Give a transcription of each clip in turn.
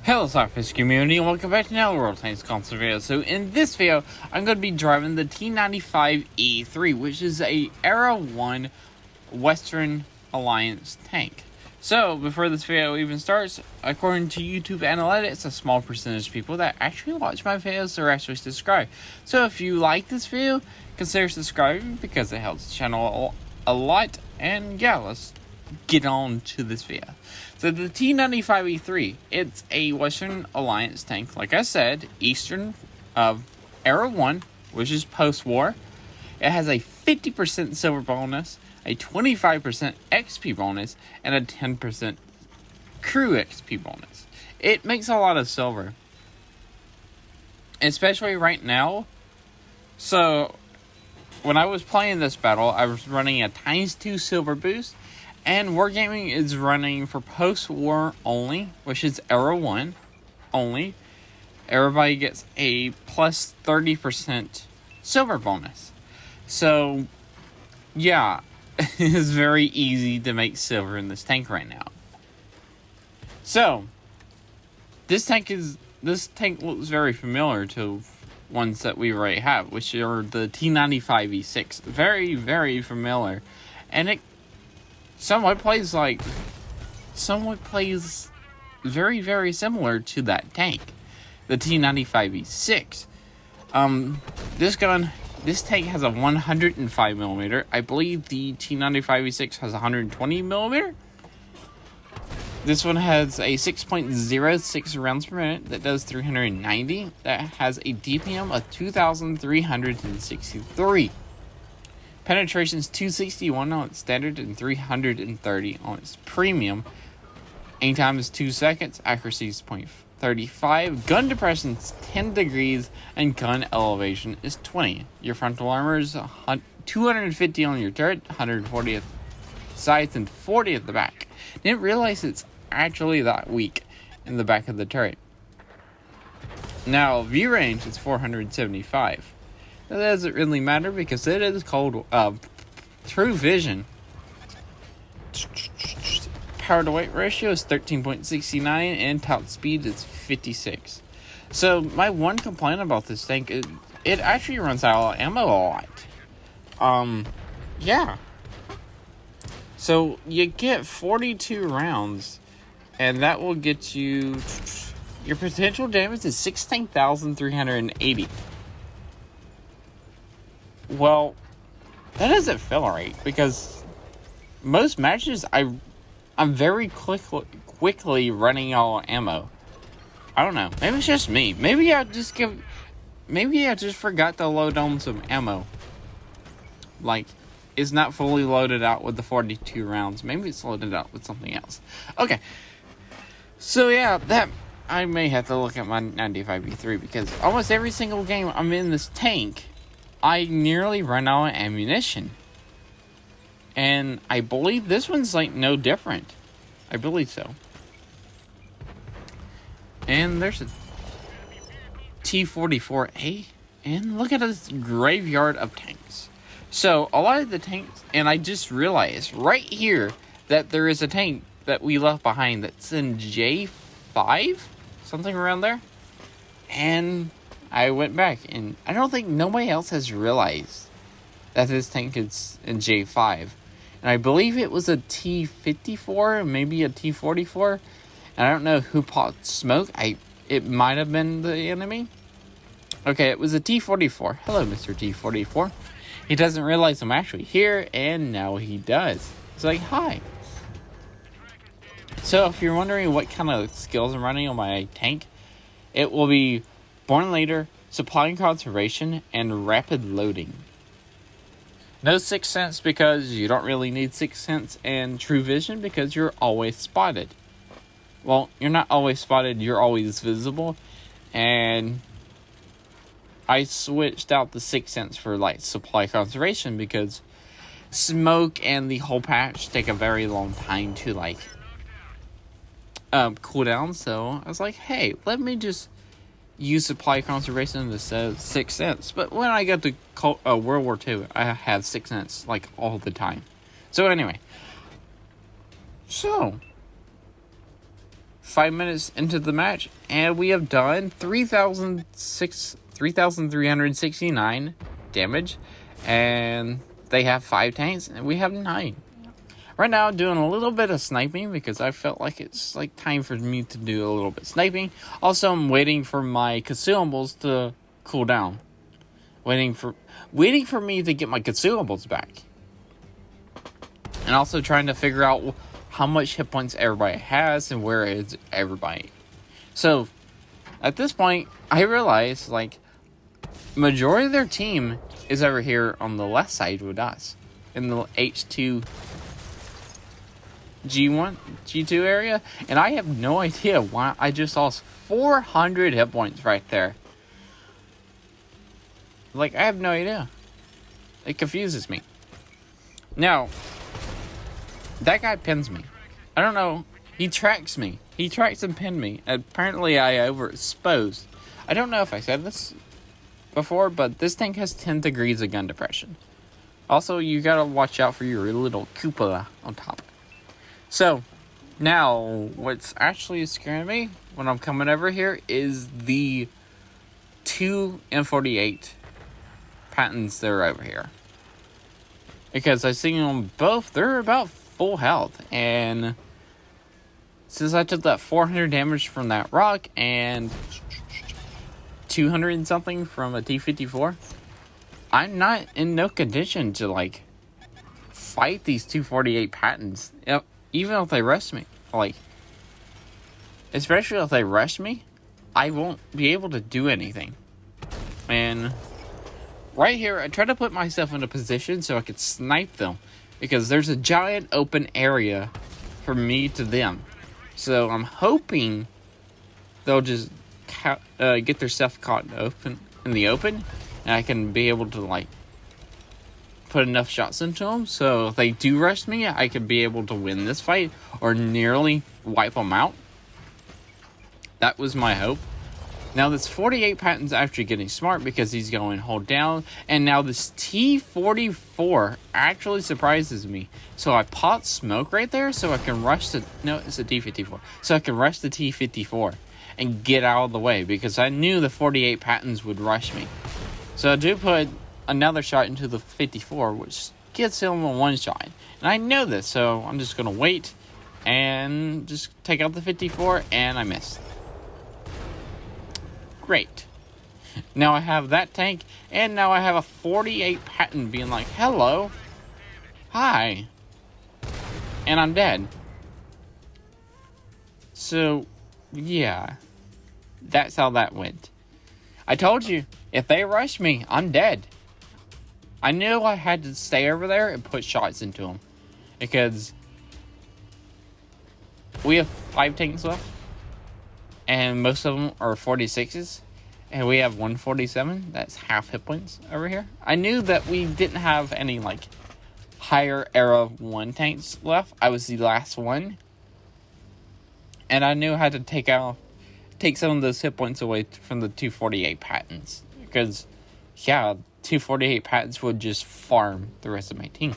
Hello SLAPAFISH community, and welcome back to another World Tanks console video. So in this video, I'm going to be driving the T95E3, which is a Era 1 Western Alliance tank. So before this video even starts, according to YouTube analytics, a small percentage of people that actually watch my videos are actually subscribed. So if you like this video, consider subscribing because it helps the channel a lot. And yeah, let's get on to this video. So the T95E3, it's a Western Alliance tank, like I said, Eastern of Era 1, which is post-war. It has a 50% silver bonus, a 25% XP bonus, and a 10% crew XP bonus. It makes a lot of silver, especially right now. So when I was playing this battle, I was running a ×2 silver boost. And Wargaming is running for post-war only, which is Era 1 only. Everybody gets a plus 30% silver bonus. So, yeah, it's very easy to make silver in this tank right now. So, this tank looks very familiar to ones that we already have, which are the T95E6. Very, very familiar. And it somewhat plays very, very similar to that tank, the T95E6. This tank has a 105mm. I believe the T95E6 has 120mm. This one has a 6.06 rounds per minute that does 390. That has a DPM of 2,363. Penetration is 261 on its standard and 330 on its premium. Aim time is 2 seconds. Accuracy is 0.35. Gun depression is 10 degrees. And gun elevation is 20. Your frontal armor is 250 on your turret, 140 at sides, and 40 at the back. Didn't realize it's actually that weak in the back of the turret. Now, view range is 475. That doesn't really matter because it is called true vision. Power to weight ratio is 13.69 and top speed is 56. So my one complaint about this tank is it actually runs out of ammo a lot. Yeah. So you get 42 rounds, and that will get you, your potential damage is 16,380. Well, that doesn't feel right because most matches I'm very quickly running out of ammo. I don't know. Maybe it's just me. Maybe I just forgot to load on some ammo. Like, it's not fully loaded out with the 42 rounds. Maybe it's loaded out with something else. Okay. So yeah, I may have to look at my 95E3 because almost every single game I'm in this tank, I nearly run out of ammunition. And I believe this one's like no different. I believe so. And there's a T-44A. And look at this graveyard of tanks. So a lot of the tanks, and I just realized right here that there is a tank that we left behind that's in J5? Something around there. And I went back, and I don't think nobody else has realized that this tank is in J5. And I believe it was a T-54, maybe a T-44. And I don't know who popped smoke. It might have been the enemy. Okay, it was a T-44. Hello, Mr. T-44. He doesn't realize I'm actually here, and now he does. It's like, hi. So if you're wondering what kind of skills I'm running on my tank, it will be Born Later, Supply and Conservation, and Rapid Loading. No Sixth Sense because you don't really need Sixth Sense, and True Vision because you're always spotted. Well, you're not always spotted, you're always visible. And I switched out the Sixth Sense for like Supply Conservation because smoke and the whole patch take a very long time to like cool down. So I was like, hey, let me just use Supply Conservation instead of Sixth Sense. But when I got to World War II, I have Sixth Sense like all the time. So anyway, so 5 minutes into the match, and we have done 3,369 damage, and they have 5 tanks, and we have 9. Right now, I'm doing a little bit of sniping because I felt like it's like time for me to do a little bit of sniping. Also, I'm waiting for my consumables to cool down. Waiting for me to get my consumables back. And also trying to figure out how much hit points everybody has and where is everybody. So, at this point, I realize, like, majority of their team is over here on the left side with us. In the H2, G1, G2 area. And I have no idea why I just lost 400 hit points right there. Like, I have no idea. It confuses me. Now, that guy pins me. I don't know. He tracks me. He tracks and pins me. Apparently, I overexposed. I don't know if I said this before, but this tank has 10 degrees of gun depression. Also, you gotta watch out for your little cupola on top. So, now, what's actually scaring me when I'm coming over here is the 2 M48 patents that are over here. Because I see them both, they're about full health. And since I took that 400 damage from that rock and 200 and something from a T54, I'm not in no condition to, like, fight these 248 patents. Even if they rush me. Like, especially if they rush me, I won't be able to do anything. And right here, I try to put myself in a position so I could snipe them. Because there's a giant open area from me to them. So I'm hoping they'll just get their stuff caught in the open. And I can be able to, like, put enough shots into them. So if they do rush me, I could be able to win this fight. Or nearly wipe them out. That was my hope. Now this 48 patent's actually getting smart because he's going hold down. And now this T44 actually surprises me. So I pot smoke right there so I can rush the... No, it's a T54. So I can rush the T54 and get out of the way. Because I knew the 48 patents would rush me. So I do put another shot into the 54, which gets him a one shot. And I know this, so I'm just going to wait and just take out the 54, and I missed. Great. Now I have that tank, and now I have a 48 patent being like, hello, hi, and I'm dead. So, yeah, that's how that went. I told you, if they rush me, I'm dead. I knew I had to stay over there and put shots into them, because we have 5 tanks left. And most of them are 46s. And we have 147. That's half hit points over here. I knew that we didn't have any, like, higher era 1 tanks left. I was the last one. And I knew I had to take some of those hit points away from the 248 patents. Because, yeah, 248 patents would just farm the rest of my team.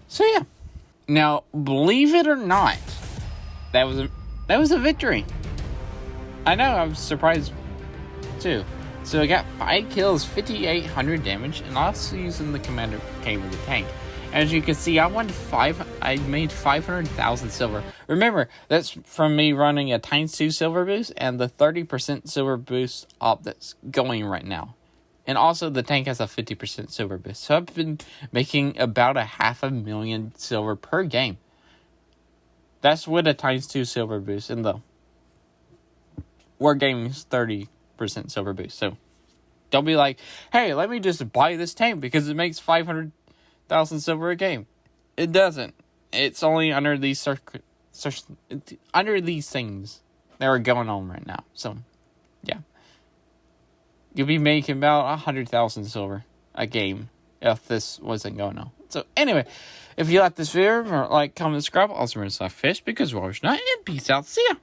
So, yeah. Now, believe it or not, that was a victory. I know, I was surprised too. So I got 5 kills, 5,800 damage, and also using the commander came with the tank. As you can see, I made 500,000 silver. Remember, that's from me running a ×2 silver boost and the 30% silver boost op that's going right now. And also the tank has a 50% silver boost. So I've been making about 500,000 silver per game. That's with a ×2 silver boost, and the War Game's 30% silver boost. So don't be like, hey, let me just buy this tank because it makes 500,000 silver a game. It doesn't. It's only under these under these things that are going on right now. So yeah, you'll be making about 100,000 silver a game if this wasn't going on. So anyway, if you like this video, like, comment, subscribe. Also, remember to SLAPAFISH because we're always not. And peace out. See ya.